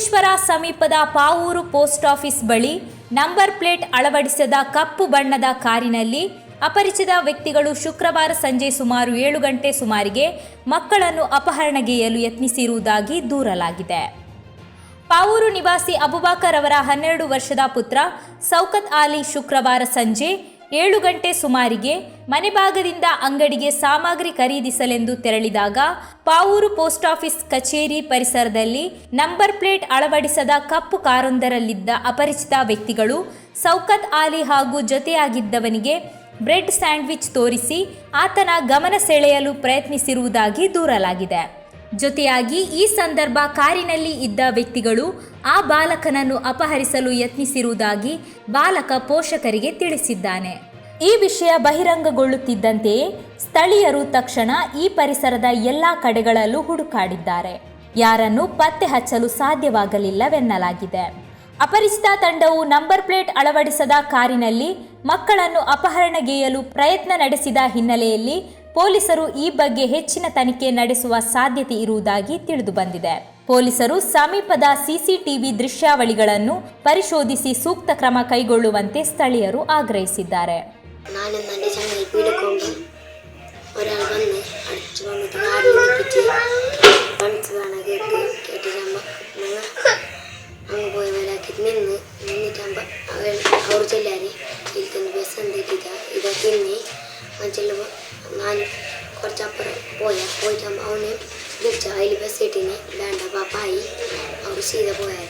ಮಂಜೇಶ್ವರ ಸಮೀಪದ Pavoor post office ಬಳಿ number plate ಅಳವಡಿಸದ ಕಪ್ಪು ಬಣ್ಣದ ಕಾರಿನಲ್ಲಿ ಅಪರಿಚಿತ ವ್ಯಕ್ತಿಗಳು ಶುಕ್ರವಾರ ಸಂಜೆ ಸುಮಾರು 7 ಗಂಟೆ ಸುಮಾರಿಗೆ ಮಕ್ಕಳನ್ನು ಅಪಹರಣಗೆಯ್ಯಲು ಯತ್ನಿಸಿರುವುದಾಗಿ ದೂರಲಾಗಿದೆ. ಪಾವೂರು ನಿವಾಸಿ ಅಬುಬಕರ್ ಅವರ 12 ವರ್ಷದ ಪುತ್ರ ಸೌಕತ್ ಆಲಿ ಶುಕ್ರವಾರ ಸಂಜೆ 7 ಗಂಟೆ ಸುಮಾರಿಗೆ ಮನೆ ಭಾಗದಿಂದ ಅಂಗಡಿಗೆ ಸಾಮಗ್ರಿ ಖರೀದಿಸಲೆಂದು ತೆರಳಿದಾಗ ಪಾವೂರು ಪೋಸ್ಟ್ ಆಫೀಸ್ ಕಚೇರಿ ಪರಿಸರದಲ್ಲಿ ನಂಬರ್ ಪ್ಲೇಟ್ ಅಳವಡಿಸದ ಕಪ್ಪು ಕಾರೊಂದರಲ್ಲಿದ್ದ ಅಪರಿಚಿತ ವ್ಯಕ್ತಿಗಳು ಸೌಕತ್ ಆಲಿ ಹಾಗೂ ಜೊತೆಯಾಗಿದ್ದವನಿಗೆ ಬ್ರೆಡ್ ಸ್ಯಾಂಡ್ವಿಚ್ ತೋರಿಸಿ ಆತನ ಗಮನ ಸೆಳೆಯಲು ಪ್ರಯತ್ನಿಸಿರುವುದಾಗಿ ದೂರಲಾಗಿದೆ. ಜೊತೆಯಾಗಿ ಈ ಸಂದರ್ಭ ಕಾರಿನಲ್ಲಿ ಇದ್ದ ವ್ಯಕ್ತಿಗಳು ಆ ಬಾಲಕನನ್ನು ಅಪಹರಿಸಲು ಯತ್ನಿಸಿರುವುದಾಗಿ ಬಾಲಕ ಪೋಷಕರಿಗೆ ತಿಳಿಸಿದ್ದಾನೆ. ಈ ವಿಷಯ ಬಹಿರಂಗಗೊಳ್ಳುತ್ತಿದ್ದಂತೆಯೇ ಸ್ಥಳೀಯರು ತಕ್ಷಣ ಈ ಪರಿಸರದ ಎಲ್ಲ ಕಡೆಗಳಲ್ಲೂ ಹುಡುಕಾಡಿದ್ದಾರೆ. ಯಾರನ್ನು ಪತ್ತೆ ಹಚ್ಚಲು ಸಾಧ್ಯವಾಗಲಿಲ್ಲವೆನ್ನಲಾಗಿದೆ. ಅಪರಿಚಿತ ತಂಡವು ನಂಬರ್ ಪ್ಲೇಟ್ ಅಳವಡಿಸದ ಕಾರಿನಲ್ಲಿ ಮಕ್ಕಳನ್ನು ಅಪಹರಣಗೆಯ್ಯಲು ಪ್ರಯತ್ನ ನಡೆಸಿದ ಹಿನ್ನೆಲೆಯಲ್ಲಿ ಪೊಲೀಸರು ಈ ಬಗ್ಗೆ ಹೆಚ್ಚಿನ ತನಿಖೆ ನಡೆಸುವ ಸಾಧ್ಯತೆ ಇರುವುದಾಗಿ ತಿಳಿದುಬಂದಿದೆ. ಪೊಲೀಸರು ಸಮೀಪದ ಸಿಸಿಟಿವಿ ದೃಶ್ಯಾವಳಿಗಳನ್ನು ಪರಿಶೋಧಿಸಿ ಸೂಕ್ತ ಕ್ರಮ ಕೈಗೊಳ್ಳುವಂತೆ ಸ್ಥಳೀಯರು ಆಗ್ರಹಿಸಿದ್ದಾರೆ. ನಾನು കുറച്ചപ്പുറം പോയിട്ട് അവന് വിളിച്ച അതിൽ ബസ് ഇട്ടിന് വേണ്ട പാപ്പായി അവർ സീത പോയാൽ